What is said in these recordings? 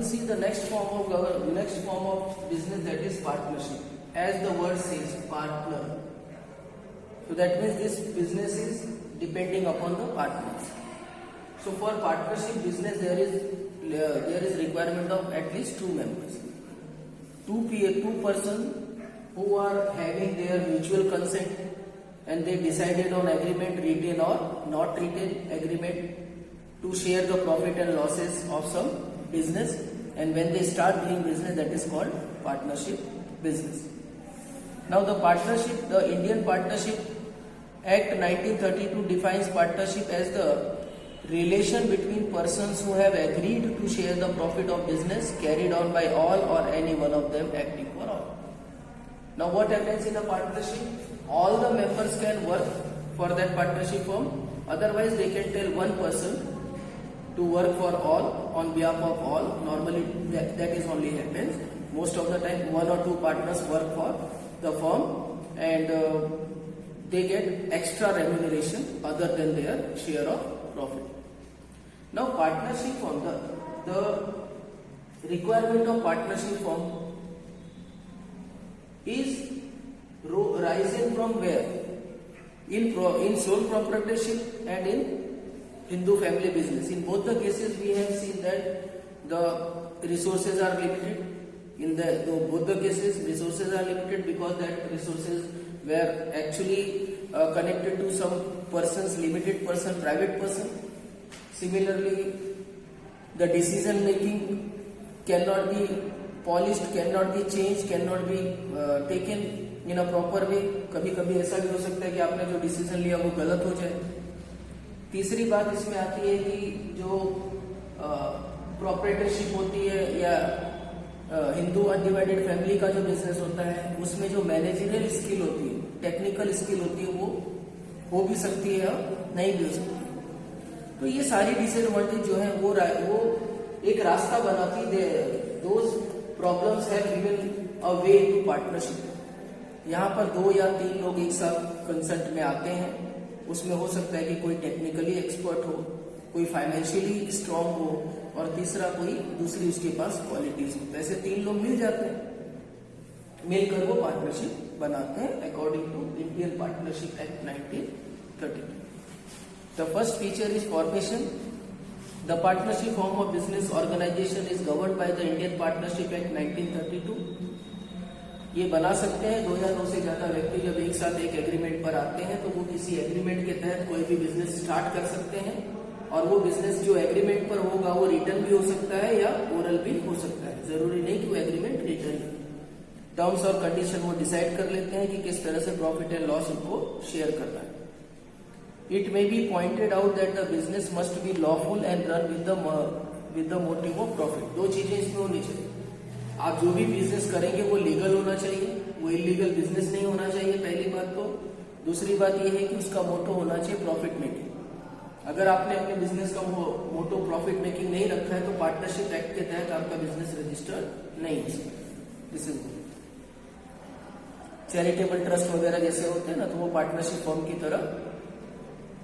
see the next form of business, that is partnership. As the word says, partner. So that means this business is depending upon the partners. So for partnership business, there is requirement of at least two members, two person who are having their mutual consent, and they decided on agreement, retain or not retain agreement, to share the profit and losses of some business. And when they start doing business, that is called partnership business. Now the Indian Partnership Act 1932 defines partnership as the relation between persons who have agreed to share the profit of business carried on by all or any one of them acting for all. Now what happens in a partnership? All the members can work for that partnership firm. Otherwise they can tell one person to work for all on behalf of all. Normally that is only happens. Most of the time one or two partners work for the firm, and they get extra remuneration other than their share of profit. Now partnership firm, the requirement of partnership firm is rising from where? In sole proprietorship and in Hindu family business. In both the cases we have seen that the resources are limited. In both the cases resources are limited because that resources were actually connected to some person's limited person, private person. Similarly, the decision making cannot be polished, cannot be changed, cannot be taken in a proper way. कभी कभी ऐसा भी हो सकता है कि आपने जो डिसीजन लिया वो गलत हो जाए. तीसरी बात इसमें आती है कि जो प्रोप्राइटरशिप होती है या हिंदू अनडिवाइडेड फैमिली का जो बिजनेस होता है, उसमें जो मैनेजरियल स्किल होती है, टेक्निकल स्किल होती है, वो हो भी सकती है और नहीं भी हो सकती है. तो ये सारी डिसएडवांटेज जो है वो एक रास्ता बनाती है. Those problems have given a way to partnership. यहाँ पर 2 या 3 लोग एक साथ कंसल्ट में आते हैं. उसमें हो सकता है कि कोई टेक्निकली एक्सपर्ट हो, कोई फाइनेंशियली स्ट्रांग हो, और तीसरा कोई दूसरी उसके पास क्वालिटीज हो. ऐसे 3 लोग मिल जाते हैं, मिलकर वो पार्टनरशिप बनाते हैं according to Indian partnership act 1932. The first feature is formation. The partnership form of business organization is governed by the Indian Partnership Act 1932. ये बना सकते हैं 2 या 2 से ज्यादा व्यक्ति जब एक साथ एक एग्रीमेंट पर आते हैं तो वो किसी एग्रीमेंट के तहत कोई भी बिजनेस स्टार्ट कर सकते हैं, और वो बिजनेस जो एग्रीमेंट पर होगा वो रिटर्न भी हो सकता है या ओरल भी हो सकता है. जरूरी नहीं कि वो एग्रीमेंट रिटर्न. टर्म्स और कंडीशन वो डिसाइड कर लेते हैं कि किस तरह से प्रॉफिट एंड लॉस उनको शेयर करना है. It may be pointed out that the business must be lawful and run with the motive of profit. 2 चीजें इसमें होनी चाहिए. आप जो भी बिजनेस करेंगे वो लीगल होना चाहिए, वो इलीगल बिजनेस नहीं होना चाहिए, पहली बात तो. दूसरी बात ये है कि उसका मोटो होना चाहिए प्रॉफिट मेकिंग. अगर आपने अपने बिजनेस का मोटो प्रॉफिट मेकिंग नहीं रखा है तो पार्टनरशिप एक्ट के तहत आपका बिजनेस रजिस्टर्ड नहीं हो सकता. दिस इज चैरिटेबल ट्रस्ट वगैरह जैसे होते हैं ना, तो वो पार्टनरशिप फर्म की तरह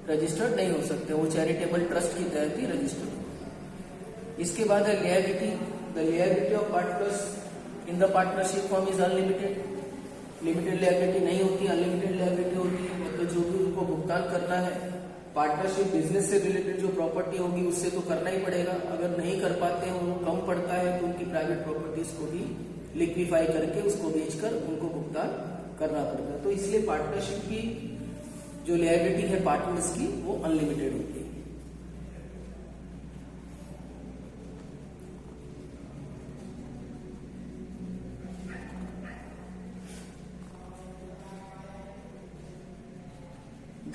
रजिस्टर्ड नहीं हो सकते, वो चैरिटेबल ट्रस्ट की तहत ही रजिस्टर्ड. इसके बाद है liability. The liability of partners in the partnership firm is unlimited. Limited liability नहीं होती, अनलिमिटेड लियाबिलिटी होती है. मतलब जो भी उनको भुगतान करना है पार्टनरशिप बिजनेस से रिलेटेड जो प्रॉपर्टी होगी उससे तो करना ही पड़ेगा. अगर नहीं कर पाते हैं, वो कम पड़ता है, तो उनकी प्राइवेट प्रॉपर्टीज को भी लिक्विफाई करके उसको बेचकर उनको भुगतान करना पड़ता है. तो इसलिए पार्टनरशिप की जो लियाबिलिटी है पार्टनर्स की वो अनलिमिटेड होती है.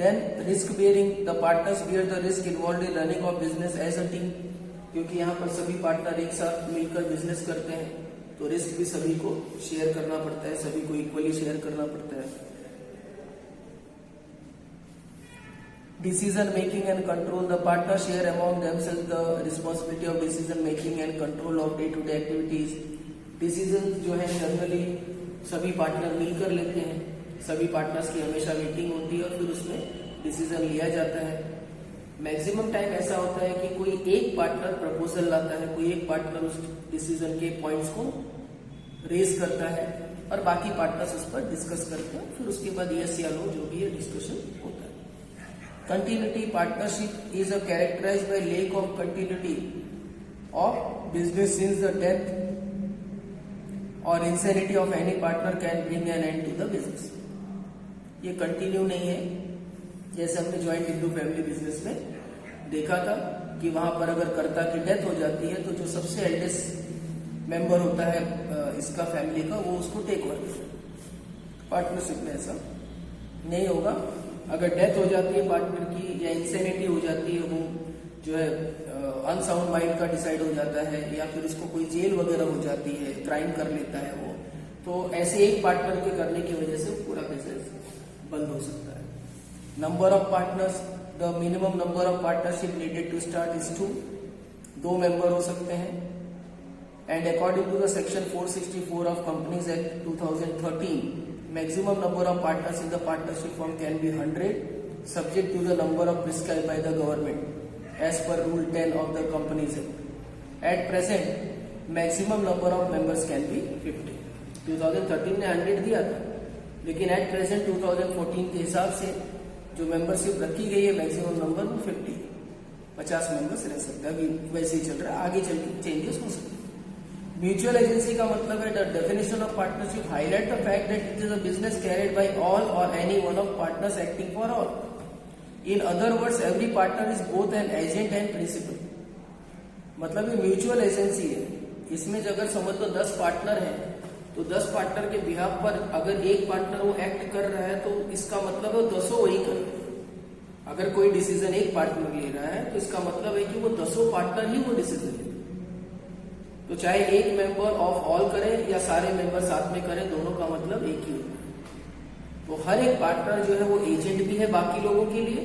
Then risk bearing. The partners bear the risk involved in running of business as a team. क्योंकि यहाँ पर सभी पार्टनर एक साथ मिलकर बिजनेस करते हैं, तो रिस्क भी सभी को शेयर करना पड़ता है, सभी को इक्वली शेयर करना पड़ता है. Decision making and control. The partners share among themselves the responsibility of decision making and control of day-to-day activities. Decisions जो है जनरली सभी पार्टनर मिलकर लेते हैं. सभी पार्टनर्स की हमेशा मीटिंग होती है और फिर उसमें डिसीजन लिया जाता है. मैक्सिमम टाइम ऐसा होता है कि कोई एक पार्टनर प्रपोजल लाता है, कोई एक पार्टनर उस डिसीजन के पॉइंट्स को रेज करता है और बाकी पार्टनर्स उस पर डिस्कस करते हैं, फिर उसके बाद यस या नो जो भी है डिस्कशन होता है। Continuity partnership is characterised by lack of continuity of business since the death or insanity of any partner can bring an end to the business. ये कंटिन्यू नहीं है, जैसे हमने ज्वाइंट हिंदू फैमिली बिजनेस में देखा था कि वहां पर अगर कर्ता की डेथ हो जाती है तो जो सबसे एल्डेस्ट मेंबर होता है इसका फैमिली का, वो उसको टेक ओवर करता है। पार्टनरशिप में ऐसा नहीं होगा। अगर डेथ हो जाती है पार्टनर की या इंसैनिटी हो जाती है, वो जो है अनसाउंड माइंड का डिसाइड हो जाता है या फिर उसको कोई जेल वगैरह हो जाती है, क्राइम कर लेता है वो, तो ऐसे एक पार्टनर के करने की वजह से पूरा बिजनेस बंद हो सकता है। Number of partners, the minimum number of partnership needed to start is 2, 2 member हो सकते हैं। And according to the section 464 of companies act 2013, maximum number of partners in the partnership form can be 100 subject to the number of prescribed by the government as per rule 10 of the companies act. At present maximum number of members can be 50। 2013 ने 100 दिया था, लेकिन at present 2014 के हिसाब से जो membership रखी गई है मैक्सिमम नंबर वो 50 मेंबर्स रह सकते हैं। अभी वैसे ही चल रहा है, आगे चल के चेंजेस हो सकते हैं। म्यूचुअल एजेंसी का मतलब है the definition of partnership highlight the fact that it is a business carried by all or any one of partners acting for all. In other words every partner is both an agent and principal. मतलब ये mutual agency है, इसमें अगर समझ लो 10 partner हैं तो 10 partner के behalf पर अगर एक पार्टनर वो एक्ट कर रहा है तो इसका मतलब है 10 वही कर रहे हैं। अगर कोई डिसीजन एक पार्टनर ले रहा है तो इसका मतलब है कि वो 10 पार्टनर ही वो डिसीजन ले, तो चाहे एक मेंबर ऑफ ऑल करे या सारे मेंबर साथ में करें, दोनों का मतलब एक ही होता है। तो हर एक पार्टनर जो है वो एजेंट भी है बाकी लोगों के लिए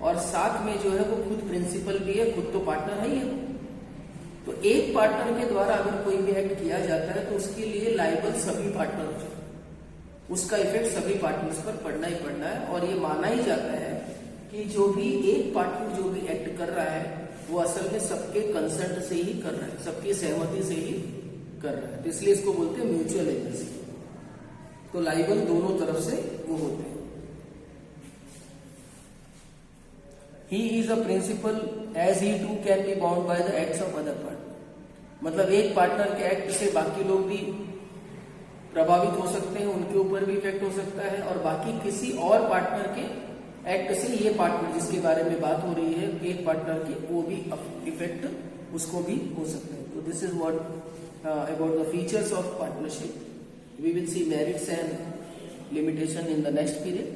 और साथ में जो है वो खुद प्रिंसिपल भी है, खुद तो पार्टनर है ही है। तो एक पार्टनर के द्वारा अगर कोई भी एक्ट किया जाता है तो उसके लिए लायबल सभी पार्टनर हो जाते हैं, उसका इफेक्ट सभी पार्टनर्स पर पड़ना ही पड़ना है। और ये माना ही जाता है कि जो भी एक पार्टनर जो भी एक्ट कर रहा है वो असल में सबके कंसेंट से ही कर रहा है, सबकी सहमति से ही कर रहा है, तो इसलिए इसको बोलते हैं म्यूचुअल एजेंसी। तो लायबल दोनों तरफ से वो होते हैं। He is a principal as he too can be bound by the acts of other partner। मतलब एक पार्टनर के एक्ट से बाकी लोग भी प्रभावित हो सकते हैं, उनके ऊपर भी इफेक्ट हो सकता है और बाकी किसी और पार्टनर के एक्ट से ये पार्टनर जिसके बारे में बात हो रही है एक पार्टनर की, वो भी इफेक्ट उसको भी हो सकता है। तो this is what about the features of partnership. We will see merits and limitation in the next period.